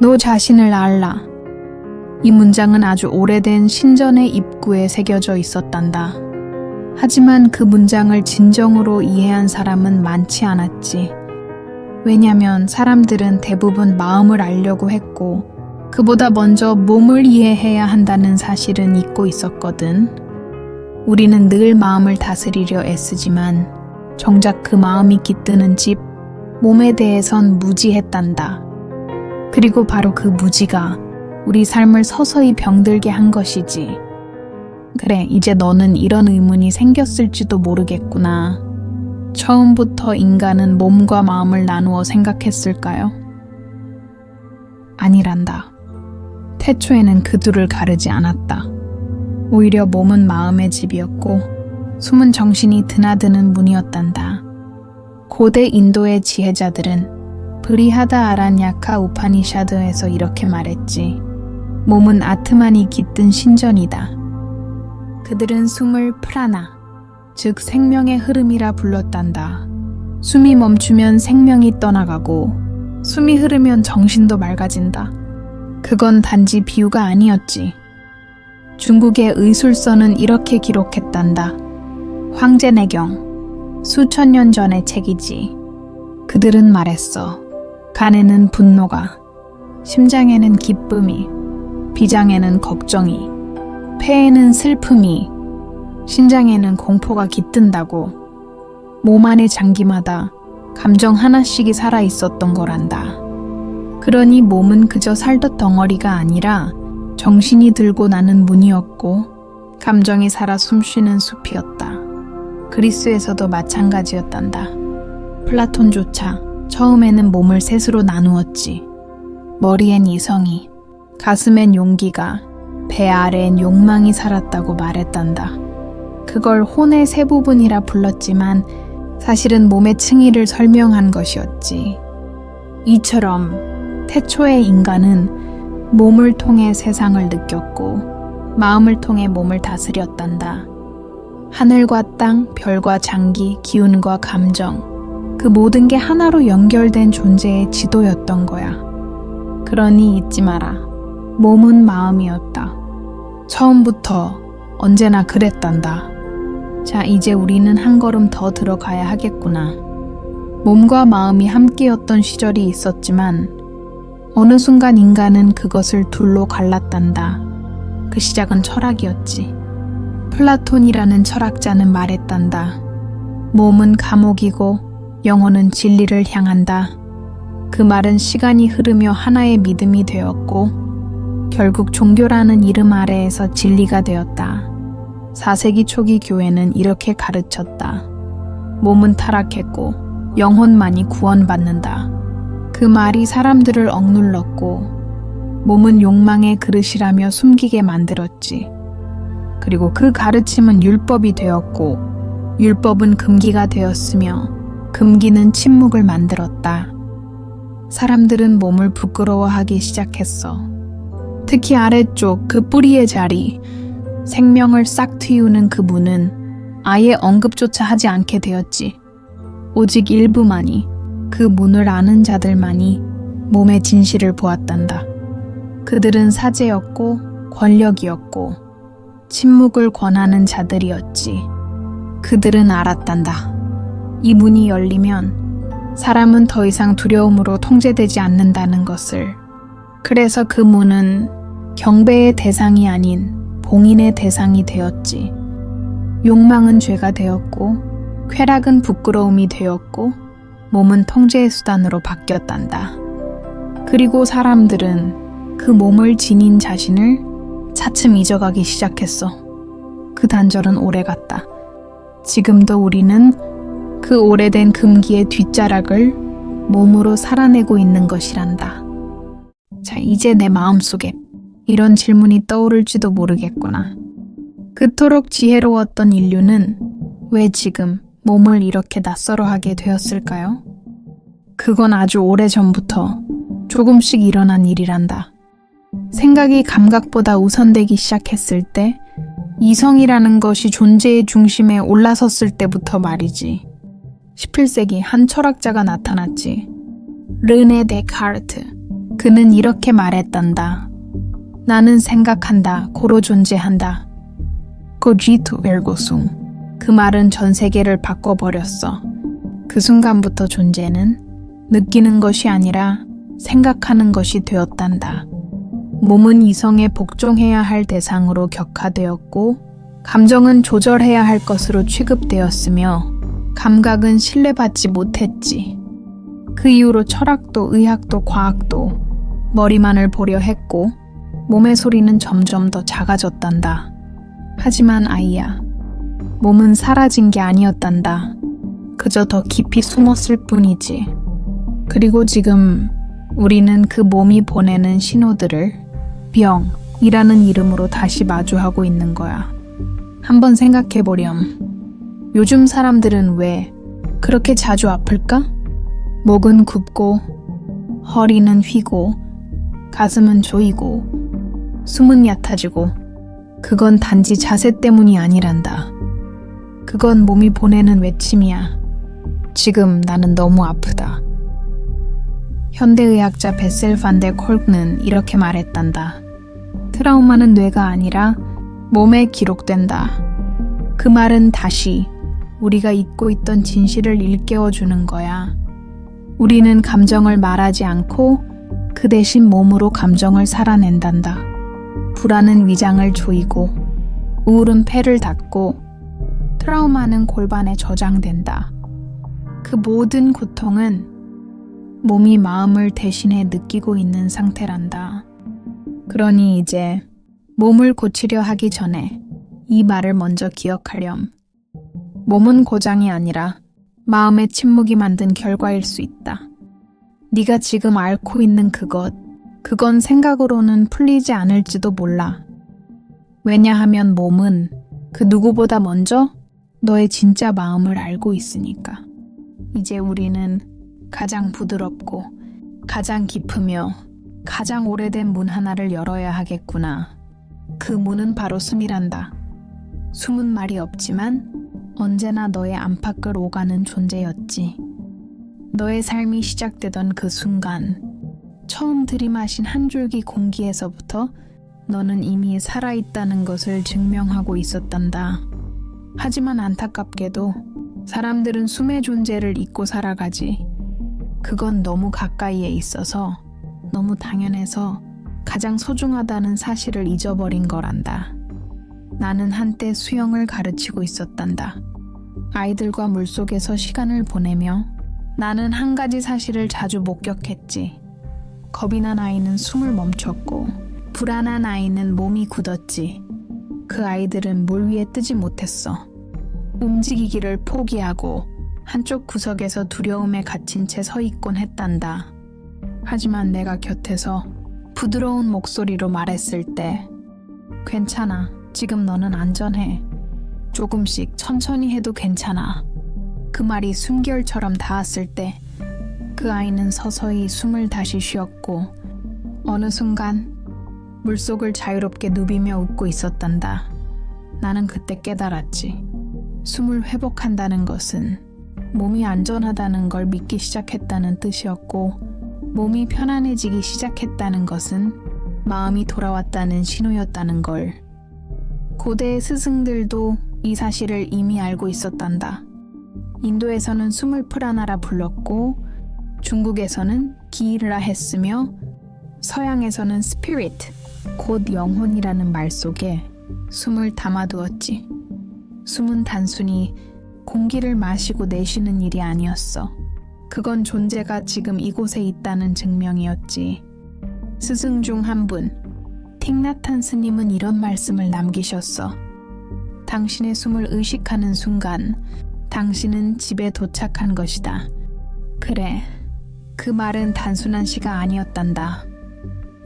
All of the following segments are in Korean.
너 자신을 알라. 이 문장은 아주 오래된 신전의 입구에 새겨져 있었단다. 하지만 그 문장을 진정으로 이해한 사람은 많지 않았지. 왜냐면 사람들은 대부분 마음을 알려고 했고 그보다 먼저 몸을 이해해야 한다는 사실은 잊고 있었거든. 우리는 늘 마음을 다스리려 애쓰지만 정작 그 마음이 깃드는 집, 몸에 대해선 무지했단다. 그리고 바로 그 무지가 우리 삶을 서서히 병들게 한 것이지. 그래, 이제 너는 이런 의문이 생겼을지도 모르겠구나. 처음부터 인간은 몸과 마음을 나누어 생각했을까요? 아니란다. 태초에는 그 둘을 가르지 않았다. 오히려 몸은 마음의 집이었고 숨은 정신이 드나드는 문이었단다. 고대 인도의 지혜자들은 브리하다 아란야카 우파니샤드에서 이렇게 말했지. 몸은 아트만이 깃든 신전이다. 그들은 숨을 프라나, 즉 생명의 흐름이라 불렀단다. 숨이 멈추면 생명이 떠나가고 숨이 흐르면 정신도 맑아진다. 그건 단지 비유가 아니었지. 중국의 의술서는 이렇게 기록했단다. 황제내경, 수천 년 전의 책이지. 그들은 말했어. 간에는 분노가, 심장에는 기쁨이, 비장에는 걱정이, 폐에는 슬픔이, 신장에는 공포가 깃든다고. 몸 안의 장기마다 감정 하나씩이 살아있었던 거란다. 그러니 몸은 그저 살던 덩어리가 아니라 정신이 들고 나는 문이었고 감정이 살아 숨쉬는 숲이었다. 그리스에서도 마찬가지였단다. 플라톤조차 처음에는 몸을 셋으로 나누었지. 머리엔 이성이, 가슴엔 용기가, 배 아래엔 욕망이 살았다고 말했단다. 그걸 혼의 세 부분이라 불렀지만 사실은 몸의 층위를 설명한 것이었지. 이처럼 태초의 인간은 몸을 통해 세상을 느꼈고 마음을 통해 몸을 다스렸단다. 하늘과 땅, 별과 장기, 기운과 감정, 그 모든 게 하나로 연결된 존재의 지도였던 거야. 그러니 잊지 마라. 몸은 마음이었다. 처음부터 언제나 그랬단다. 자, 이제 우리는 한 걸음 더 들어가야 하겠구나. 몸과 마음이 함께였던 시절이 있었지만 어느 순간 인간은 그것을 둘로 갈랐단다. 그 시작은 철학이었지. 플라톤이라는 철학자는 말했단다. 몸은 감옥이고 영혼은 진리를 향한다. 그 말은 시간이 흐르며 하나의 믿음이 되었고 결국 종교라는 이름 아래에서 진리가 되었다. 4세기 초기 교회는 이렇게 가르쳤다. 몸은 타락했고 영혼만이 구원받는다. 그 말이 사람들을 억눌렀고 몸은 욕망의 그릇이라며 숨기게 만들었지. 그리고 그 가르침은 율법이 되었고 율법은 금기가 되었으며 금기는 침묵을 만들었다. 사람들은 몸을 부끄러워하기 시작했어. 특히 아래쪽 그 뿌리의 자리, 생명을 싹 틔우는 그 문은 아예 언급조차 하지 않게 되었지. 오직 일부만이, 그 문을 아는 자들만이 몸의 진실을 보았단다. 그들은 사제였고 권력이었고 침묵을 권하는 자들이었지. 그들은 알았단다. 이 문이 열리면 사람은 더 이상 두려움으로 통제되지 않는다는 것을. 그래서 그 문은 경배의 대상이 아닌 봉인의 대상이 되었지. 욕망은 죄가 되었고 쾌락은 부끄러움이 되었고 몸은 통제의 수단으로 바뀌었단다. 그리고 사람들은 그 몸을 지닌 자신을 차츰 잊어가기 시작했어. 그 단절은 오래갔다. 지금도 우리는 그 오래된 금기의 뒷자락을 몸으로 살아내고 있는 것이란다. 자, 이제 내 마음속에 이런 질문이 떠오를지도 모르겠구나. 그토록 지혜로웠던 인류는 왜 지금 몸을 이렇게 낯설어하게 되었을까요? 그건 아주 오래전부터 조금씩 일어난 일이란다. 생각이 감각보다 우선되기 시작했을 때, 이성이라는 것이 존재의 중심에 올라섰을 때부터 말이지. 11세기 한 철학자가 나타났지. 르네 데카르트. 그는 이렇게 말했단다. 나는 생각한다. 고로 존재한다. Cogito ergo sum. 그 말은 전 세계를 바꿔버렸어. 그 순간부터 존재는 느끼는 것이 아니라 생각하는 것이 되었단다. 몸은 이성에 복종해야 할 대상으로 격화되었고, 감정은 조절해야 할 것으로 취급되었으며, 감각은 신뢰받지 못했지. 그 이후로 철학도 의학도 과학도 머리만을 보려 했고, 몸의 소리는 점점 더 작아졌단다. 하지만 아이야, 몸은 사라진 게 아니었단다. 그저 더 깊이 숨었을 뿐이지. 그리고 지금 우리는 그 몸이 보내는 신호들을 병이라는 이름으로 다시 마주하고 있는 거야. 한번 생각해보렴. 요즘 사람들은 왜 그렇게 자주 아플까? 목은 굽고, 허리는 휘고, 가슴은 조이고, 숨은 얕아지고, 그건 단지 자세 때문이 아니란다. 그건 몸이 보내는 외침이야. 지금 나는 너무 아프다. 현대의학자 베셀 반데 콜크는 이렇게 말했단다. 트라우마는 뇌가 아니라 몸에 기록된다. 그 말은 다시 우리가 잊고 있던 진실을 일깨워주는 거야. 우리는 감정을 말하지 않고 그 대신 몸으로 감정을 살아낸단다. 불안은 위장을 조이고, 우울은 폐를 닫고, 트라우마는 골반에 저장된다. 그 모든 고통은 몸이 마음을 대신해 느끼고 있는 상태란다. 그러니 이제 몸을 고치려 하기 전에 이 말을 먼저 기억하렴. 몸은 고장이 아니라 마음의 침묵이 만든 결과일 수 있다. 네가 지금 앓고 있는 그건 생각으로는 풀리지 않을지도 몰라. 왜냐하면 몸은 그 누구보다 먼저 너의 진짜 마음을 알고 있으니까. 이제 우리는 가장 부드럽고 가장 깊으며 가장 오래된 문 하나를 열어야 하겠구나. 그 문은 바로 숨이란다. 숨은 말이 없지만 언제나 너의 안팎을 오가는 존재였지. 너의 삶이 시작되던 그 순간, 처음 들이마신 한 줄기 공기에서부터 너는 이미 살아있다는 것을 증명하고 있었단다. 하지만 안타깝게도 사람들은 숨의 존재를 잊고 살아가지. 그건 너무 가까이에 있어서, 너무 당연해서 가장 소중하다는 사실을 잊어버린 거란다. 나는 한때 수영을 가르치고 있었단다. 아이들과 물속에서 시간을 보내며 나는 한 가지 사실을 자주 목격했지. 겁이 난 아이는 숨을 멈췄고, 불안한 아이는 몸이 굳었지. 그 아이들은 물 위에 뜨지 못했어. 움직이기를 포기하고 한쪽 구석에서 두려움에 갇힌 채 서 있곤 했단다. 하지만 내가 곁에서 부드러운 목소리로 말했을 때, 괜찮아. 지금 너는 안전해. 조금씩 천천히 해도 괜찮아. 그 말이 숨결처럼 닿았을 때 그 아이는 서서히 숨을 다시 쉬었고, 어느 순간 물속을 자유롭게 누비며 웃고 있었단다. 나는 그때 깨달았지. 숨을 회복한다는 것은 몸이 안전하다는 걸 믿기 시작했다는 뜻이었고, 몸이 편안해지기 시작했다는 것은 마음이 돌아왔다는 신호였다는 걸. 고대의 스승들도 이 사실을 이미 알고 있었단다. 인도에서는 숨을 프라나라 불렀고, 중국에서는 기이라 했으며, 서양에서는 스피릿, 곧 영혼이라는 말 속에 숨을 담아두었지. 숨은 단순히 공기를 마시고 내쉬는 일이 아니었어. 그건 존재가 지금 이곳에 있다는 증명이었지. 스승 중 한 분, 틱나탄 스님은 이런 말씀을 남기셨어. 당신의 숨을 의식하는 순간 당신은 집에 도착한 것이다. 그래, 그 말은 단순한 시가 아니었단다.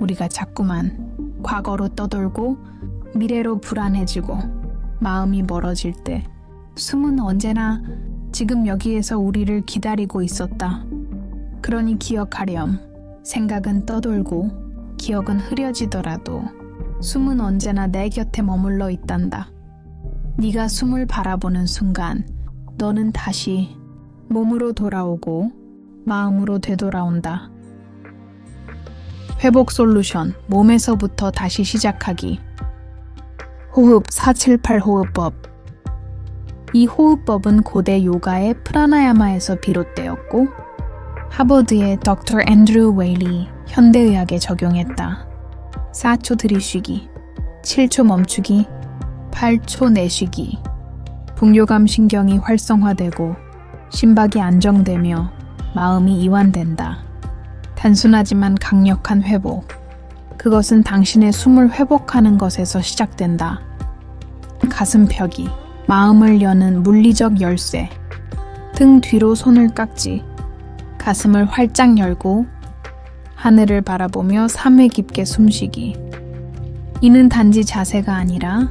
우리가 자꾸만 과거로 떠돌고 미래로 불안해지고 마음이 멀어질 때 숨은 언제나 지금 여기에서 우리를 기다리고 있었다. 그러니 기억하렴. 생각은 떠돌고 기억은 흐려지더라도 숨은 언제나 내 곁에 머물러 있단다. 네가 숨을 바라보는 순간 너는 다시 몸으로 돌아오고 마음으로 되돌아온다. 회복 솔루션, 몸에서부터 다시 시작하기. 호흡 478 호흡법. 이 호흡법은 고대 요가의 프라나야마에서 비롯되었고 하버드의 Dr. 앤드루 웨일리 현대의학에 적용했다. 4초 들이쉬기, 7초 멈추기, 8초 내쉬기. 북요감 신경이 활성화되고 심박이 안정되며 마음이 이완된다. 단순하지만 강력한 회복. 그것은 당신의 숨을 회복하는 것에서 시작된다. 가슴 펴기, 마음을 여는 물리적 열쇠. 등 뒤로 손을 깍지, 가슴을 활짝 열고 하늘을 바라보며 3회 깊게 숨쉬기. 이는 단지 자세가 아니라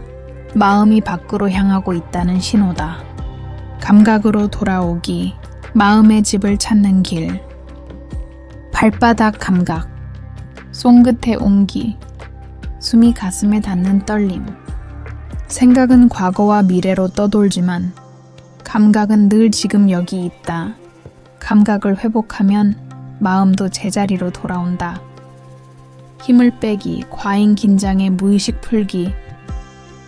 마음이 밖으로 향하고 있다는 신호다. 감각으로 돌아오기, 마음의 집을 찾는 길. 발바닥 감각, 손끝의 온기, 숨이 가슴에 닿는 떨림. 생각은 과거와 미래로 떠돌지만 감각은 늘 지금 여기 있다. 감각을 회복하면 마음도 제자리로 돌아온다. 힘을 빼기, 과잉 긴장에 무의식 풀기.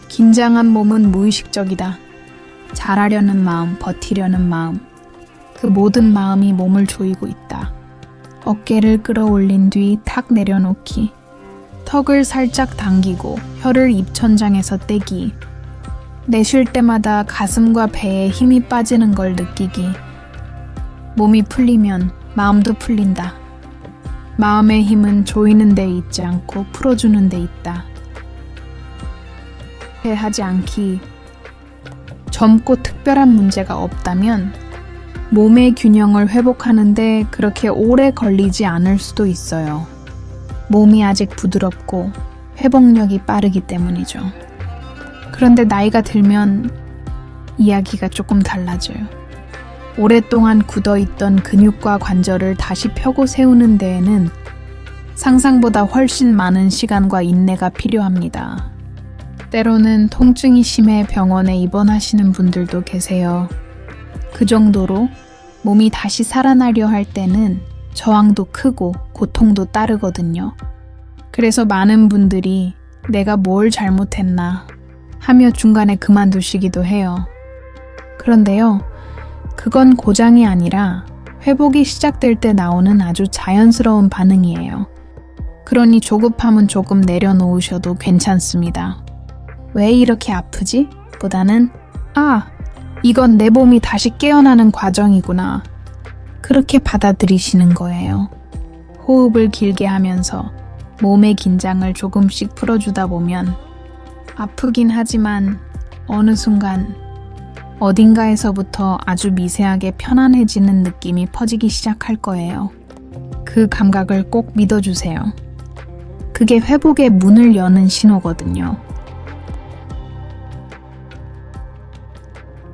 긴장한 몸은 무의식적이다. 잘하려는 마음, 버티려는 마음. 그 모든 마음이 몸을 조이고 있다. 어깨를 끌어올린 뒤 탁 내려놓기. 턱을 살짝 당기고 혀를 입천장에서 떼기. 내쉴 때마다 가슴과 배에 힘이 빠지는 걸 느끼기. 몸이 풀리면 마음도 풀린다. 마음의 힘은 조이는 데 있지 않고 풀어주는 데 있다. 하지 않기. 젊고 특별한 문제가 없다면 몸의 균형을 회복하는데 그렇게 오래 걸리지 않을 수도 있어요. 몸이 아직 부드럽고 회복력이 빠르기 때문이죠. 그런데 나이가 들면 이야기가 조금 달라져요. 오랫동안 굳어있던 근육과 관절을 다시 펴고 세우는 데에는 상상보다 훨씬 많은 시간과 인내가 필요합니다. 때로는 통증이 심해 병원에 입원하시는 분들도 계세요. 그 정도로 몸이 다시 살아나려 할 때는 저항도 크고 고통도 따르거든요. 그래서 많은 분들이 내가 뭘 잘못했나 하며 중간에 그만두시기도 해요. 그런데요, 그건 고장이 아니라 회복이 시작될 때 나오는 아주 자연스러운 반응이에요. 그러니 조급함은 조금 내려놓으셔도 괜찮습니다. 왜 이렇게 아프지? 보다는 이건 내 몸이 다시 깨어나는 과정이구나. 그렇게 받아들이시는 거예요. 호흡을 길게 하면서 몸의 긴장을 조금씩 풀어주다 보면 아프긴 하지만 어느 순간 어딘가에서부터 아주 미세하게 편안해지는 느낌이 퍼지기 시작할 거예요. 그 감각을 꼭 믿어주세요. 그게 회복의 문을 여는 신호거든요.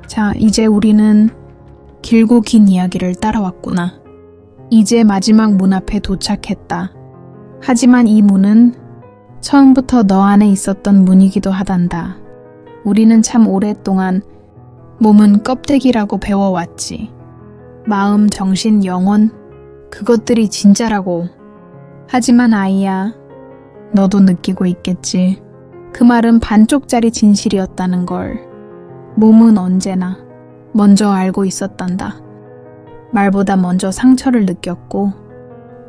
자, 이제 우리는 길고 긴 이야기를 따라왔구나. 이제 마지막 문 앞에 도착했다. 하지만 이 문은 처음부터 너 안에 있었던 문이기도 하단다. 우리는 참 오랫동안 몸은 껍데기라고 배워왔지. 마음, 정신, 영혼, 그것들이 진짜라고. 하지만 아이야, 너도 느끼고 있겠지. 그 말은 반쪽짜리 진실이었다는 걸. 몸은 언제나 먼저 알고 있었단다. 말보다 먼저 상처를 느꼈고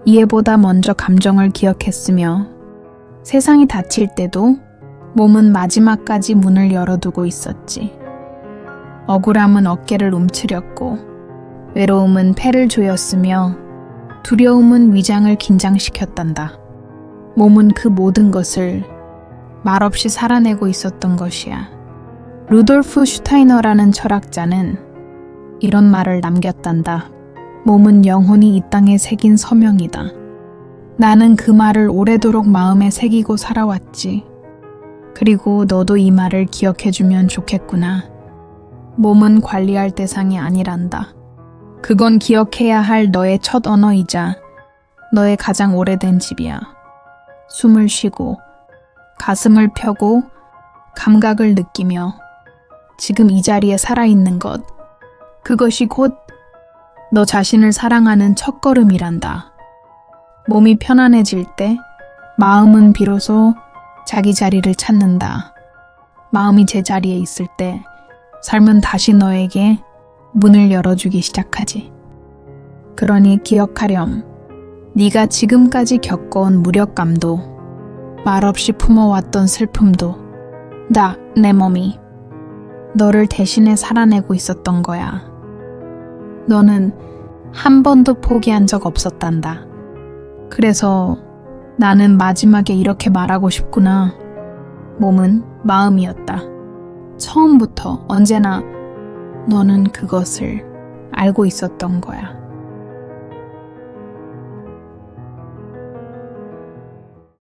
이해보다 먼저 감정을 기억했으며 세상이 닫힐 때도 몸은 마지막까지 문을 열어두고 있었지. 억울함은 어깨를 움츠렸고 외로움은 폐를 조였으며 두려움은 위장을 긴장시켰단다. 몸은 그 모든 것을 말없이 살아내고 있었던 것이야. 루돌프 슈타이너라는 철학자는 이런 말을 남겼단다. 몸은 영혼이 이 땅에 새긴 서명이다. 나는 그 말을 오래도록 마음에 새기고 살아왔지. 그리고 너도 이 말을 기억해주면 좋겠구나. 몸은 관리할 대상이 아니란다. 그건 기억해야 할 너의 첫 언어이자 너의 가장 오래된 집이야. 숨을 쉬고 가슴을 펴고 감각을 느끼며 지금 이 자리에 살아있는 것, 그것이 곧 너 자신을 사랑하는 첫걸음이란다. 몸이 편안해질 때 마음은 비로소 자기 자리를 찾는다. 마음이 제자리에 있을 때 삶은 다시 너에게 문을 열어주기 시작하지. 그러니 기억하렴. 네가 지금까지 겪어온 무력감도 말없이 품어왔던 슬픔도 다 내 몸이 너를 대신해 살아내고 있었던 거야. 너는 한 번도 포기한 적 없었단다. 그래서 나는 마지막에 이렇게 말하고 싶구나. 몸은 마음이었다. 처음부터 언제나 너는 그것을 알고 있었던 거야.